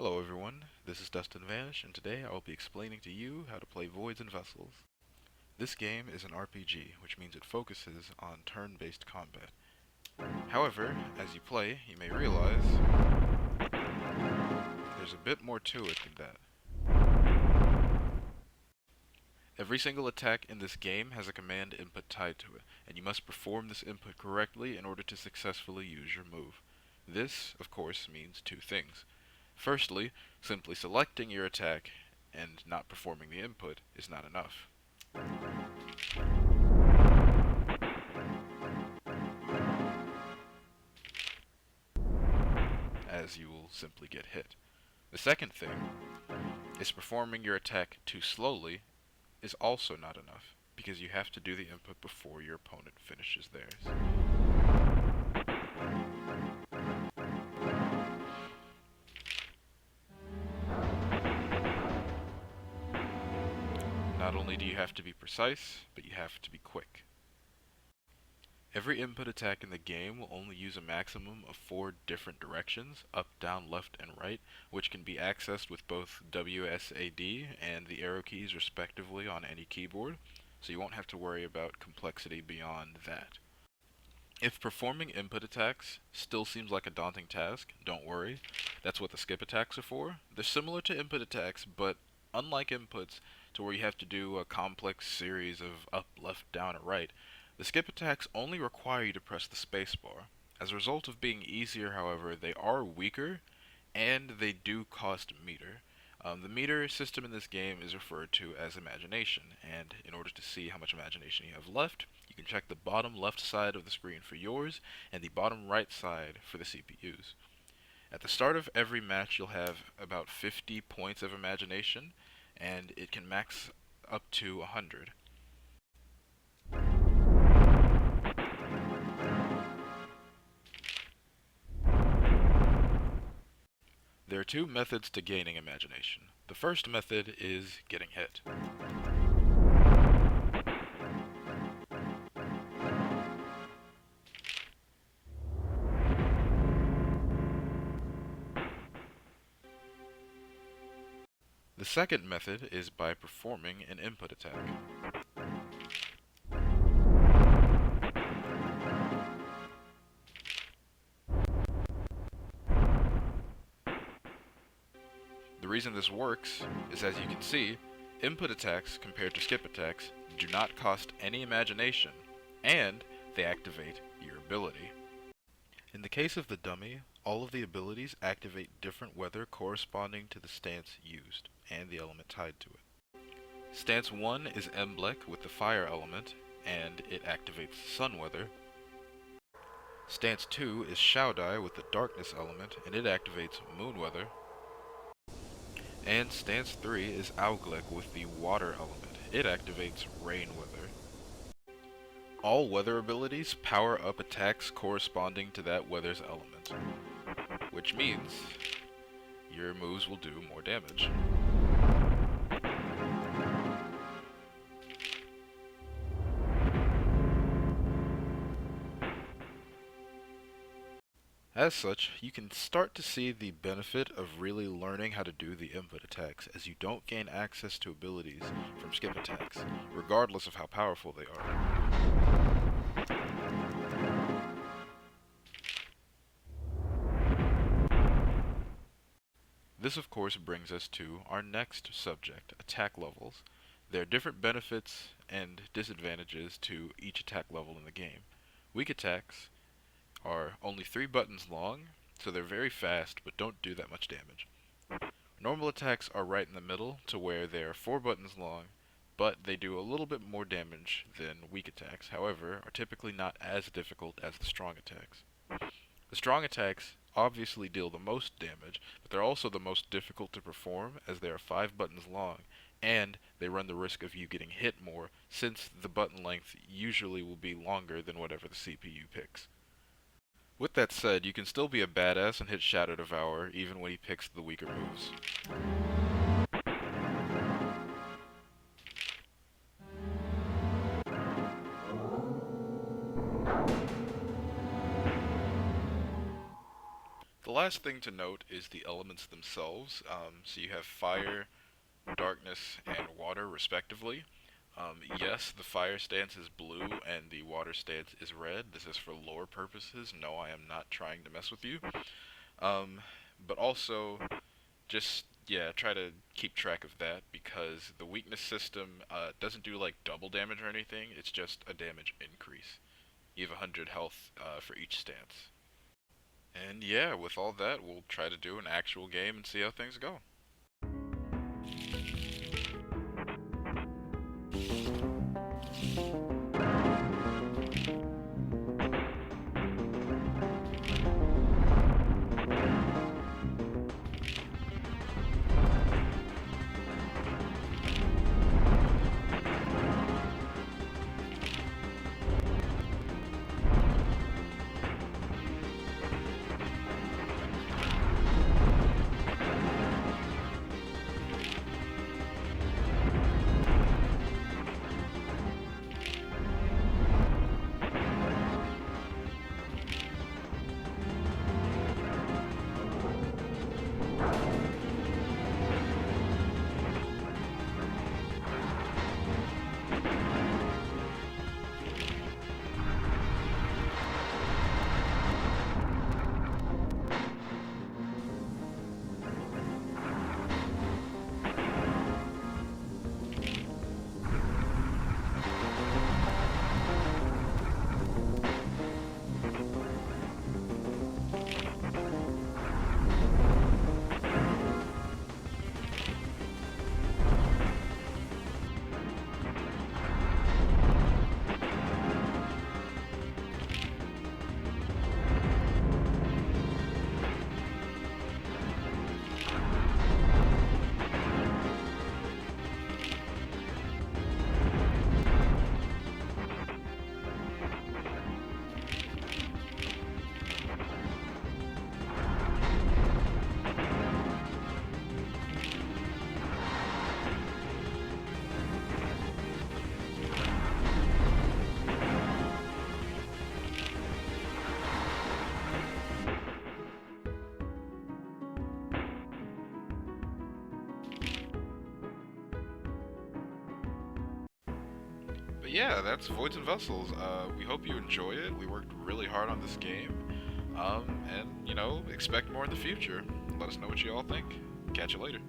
Hello everyone, this is Dustin Vanish, and today I will be explaining to you how to play Voids and Vessels. This game is an RPG, which means it focuses on turn-based combat. However, as you play, you may realize there's a bit more to it than that. Every single attack in this game has a command input tied to it, and you must perform this input correctly in order to successfully use your move. This, of course, means two things. Firstly, simply selecting your attack and not performing the input is not enough. As you will simply get hit. The second thing is performing your attack too slowly is also not enough, because you have to do the input before your opponent finishes theirs. Not only do you have to be precise, but you have to be quick. Every input attack in the game will only use a maximum of 4 different directions, up, down, left, and right, which can be accessed with both WSAD and the arrow keys respectively on any keyboard, so you won't have to worry about complexity beyond that. If performing input attacks still seems like a daunting task, don't worry. That's what the skip attacks are for. They're similar to input attacks, but unlike inputs, to where you have to do a complex series of up, left, down, or right, the skip attacks only require you to press the spacebar. As a result of being easier, however, they are weaker, and they do cost meter. The meter system in this game is referred to as imagination, and in order to see how much imagination you have left, you can check the bottom left side of the screen for yours, and the bottom right side for the CPUs. At the start of every match, you'll have about 50 points of imagination, and it can max up to 100. There are two methods to gaining imagination. The first method is getting hit. The second method is by performing an input attack. The reason this works is, as you can see, input attacks compared to skip attacks do not cost any imagination, and they activate your ability. In the case of the dummy, all of the abilities activate different weather corresponding to the stance used, and the element tied to it. Stance 1 is Emblek with the fire element, and it activates sun weather. Stance 2 is Shaodai with the darkness element, and it activates moon weather. And Stance 3 is Auglek with the water element. It activates rain weather. All weather abilities power up attacks corresponding to that weather's element, which means your moves will do more damage. As such, you can start to see the benefit of really learning how to do the input attacks, as you don't gain access to abilities from skip attacks, regardless of how powerful they are. This of course brings us to our next subject, attack levels. There are different benefits and disadvantages to each attack level in the game. Weak attacks are only 3 buttons long, so they're very fast but don't do that much damage. Normal attacks are right in the middle, to where they are 4 buttons long, but they do a little bit more damage than weak attacks, however, are typically not as difficult as the strong attacks. The strong attacks obviously deal the most damage, but they're also the most difficult to perform, as they are 5 buttons long, and they run the risk of you getting hit more, since the button length usually will be longer than whatever the CPU picks. With that said, you can still be a badass and hit Shadow Devour even when he picks the weaker moves. The last thing to note is the elements themselves. So you have fire, darkness, and water, respectively. Yes, the fire stance is blue and the water stance is red. This is for lore purposes. No, I am not trying to mess with you. Um, but also, just, yeah, try to keep track of that because the weakness system doesn't do like double damage or anything. It's just a damage increase. You have 100 health for each stance. And yeah, with all that, we'll try to do an actual game and see how things go. But yeah, that's Voids and Vessels. We hope you enjoy it. We worked really hard on this game. And, expect more in the future. Let us know what you all think. Catch you later.